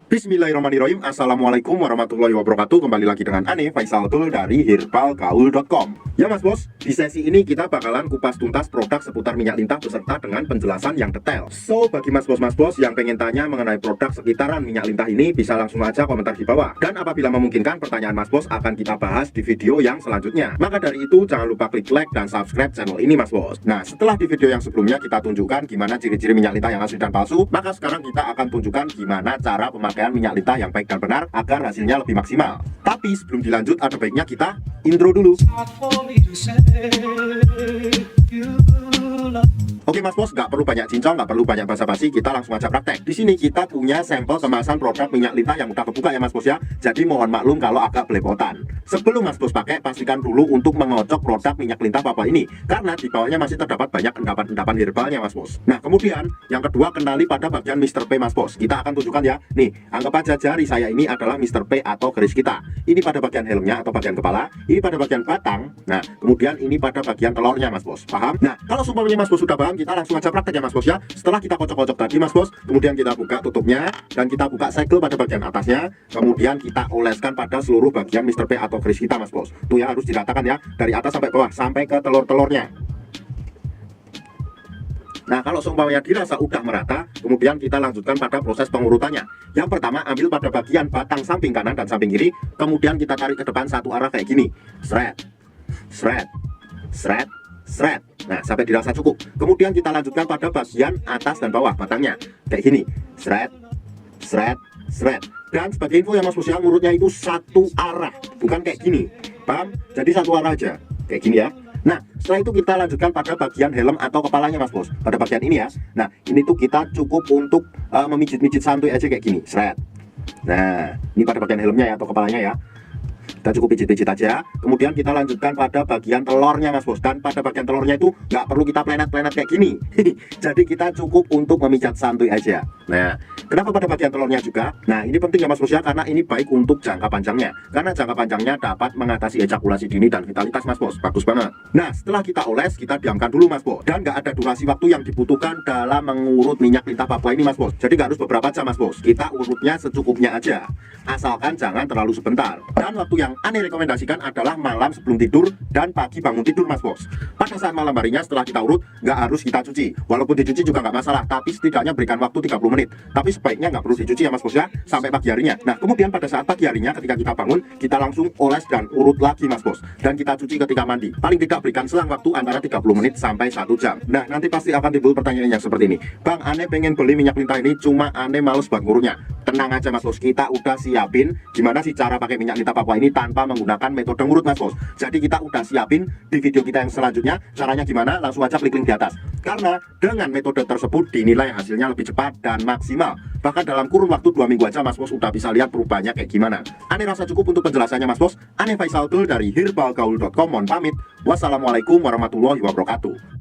Bismillahirrahmanirrahim. Assalamualaikum warahmatullahi wabarakatuh. Kembali lagi dengan Ane Faisal Tul dari herbal-gaul.com. Ya mas bos, di sesi ini kita bakalan kupas tuntas produk seputar minyak lintah beserta dengan penjelasan yang detail. So, bagi mas bos yang pengen tanya mengenai produk sekitaran minyak lintah ini, bisa langsung aja komentar di bawah. Dan apabila memungkinkan, pertanyaan mas bos akan kita bahas di video yang selanjutnya. Maka dari itu, jangan lupa klik like dan subscribe channel ini mas bos. Nah, setelah di video yang sebelumnya kita tunjukkan gimana ciri-ciri minyak lintah yang asli dan palsu, maka sekarang kita akan tunjukkan gimana cara pemakaian minyak lintah yang baik dan benar agar hasilnya lebih maksimal. Tapi sebelum dilanjut, ada baiknya kita intro dulu. Oke mas bos, nggak perlu banyak cincong, nggak perlu banyak basa-basi, kita langsung aja praktek. Di sini kita punya sampel kemasan produk minyak lintah yang udah kebuka ya mas bos ya. Jadi mohon maklum kalau agak belepotan. Sebelum mas bos pakai, pastikan dulu untuk mengocok produk minyak lintah Papua ini, karena di bawahnya masih terdapat banyak endapan-endapan herbalnya mas bos. Nah kemudian yang kedua, kenali pada bagian Mr. P mas bos. Kita akan tunjukkan ya. Nih, anggap aja jari saya ini adalah Mr. P atau garis kita. Ini pada bagian helmnya atau bagian kepala, ini pada bagian batang. Nah kemudian ini pada bagian telurnya mas bos. Paham? Nah kalau sumpahnya mas bos sudah paham, kita langsung aja praktek ya mas bos ya. Setelah kita kocok-kocok tadi mas bos, kemudian kita buka tutupnya dan kita buka segel pada bagian atasnya, kemudian kita oleskan pada seluruh bagian Mr. P atau garis kita mas bos. Tuh ya, harus diratakan ya, dari atas sampai bawah sampai ke telur-telurnya. Nah kalau seumpamanya dirasa udah merata, kemudian kita lanjutkan pada proses pengurutannya. Yang pertama, ambil pada bagian batang samping kanan dan samping kiri, kemudian kita tarik ke depan satu arah kayak gini, sret, sret, sret, sret. Nah sampai dirasa cukup. Kemudian kita lanjutkan pada bagian atas dan bawah batangnya kayak gini, sret, sret, sret. Dan sebagai info ya mas bos ya, ngurutnya itu satu arah, bukan kayak gini, paham? Jadi satu arah aja kayak gini ya. Nah setelah itu kita lanjutkan pada bagian helm atau kepalanya mas bos, pada bagian ini ya. Nah ini tuh kita cukup untuk memijit-mijit santuy aja kayak gini, sret. Nah ini pada bagian helmnya ya atau kepalanya ya, kita cukup pijit-pijit aja. Kemudian kita lanjutkan pada bagian telurnya mas bos, dan pada bagian telurnya itu nggak perlu kita plenet-plenet kayak gini. Jadi kita cukup untuk memijat santuy aja. Nah kenapa pada bagian telurnya juga? Nah ini penting ya mas bos ya, karena ini baik untuk jangka panjangnya, karena jangka panjangnya dapat mengatasi ejakulasi dini dan vitalitas mas bos. Bagus banget. Nah setelah kita oles, kita diamkan dulu mas bos, dan nggak ada durasi waktu yang dibutuhkan dalam mengurut minyak lintah Papua ini mas bos. Jadi nggak harus beberapa jam mas bos, kita urutnya secukupnya aja, asalkan jangan terlalu sebentar. Dan waktu yang Ane rekomendasikan adalah malam sebelum tidur dan pagi bangun tidur mas bos. Pada saat malam harinya setelah kita urut, nggak harus kita cuci. Walaupun dicuci juga nggak masalah, tapi setidaknya berikan waktu 30 menit. Tapi sebaiknya nggak perlu dicuci ya mas bos ya, sampai pagi harinya. Nah kemudian pada saat pagi harinya ketika kita bangun, kita langsung oles dan urut lagi mas bos. Dan kita cuci ketika mandi. Paling tidak berikan selang waktu antara 30 menit sampai 1 jam. Nah nanti pasti akan timbul pertanyaan yang seperti ini, Bang Ane pengen beli minyak lintah ini, cuma Ane males buat ngurutnya. Tenang aja mas bos, kita udah siapin gimana sih cara pakai minyak lintah Papua ini tanpa menggunakan metode ngurut mas bos. Jadi kita udah siapin di video kita yang selanjutnya. Caranya gimana? Langsung aja klik link di atas. Karena dengan metode tersebut dinilai hasilnya lebih cepat dan maksimal. Bahkan dalam kurun waktu 2 minggu aja mas bos udah bisa lihat perubahannya kayak gimana. Ane rasa cukup untuk penjelasannya mas bos. Ane Faisal Tul dari herbal-gaul.com mohon pamit. Wassalamualaikum warahmatullahi wabarakatuh.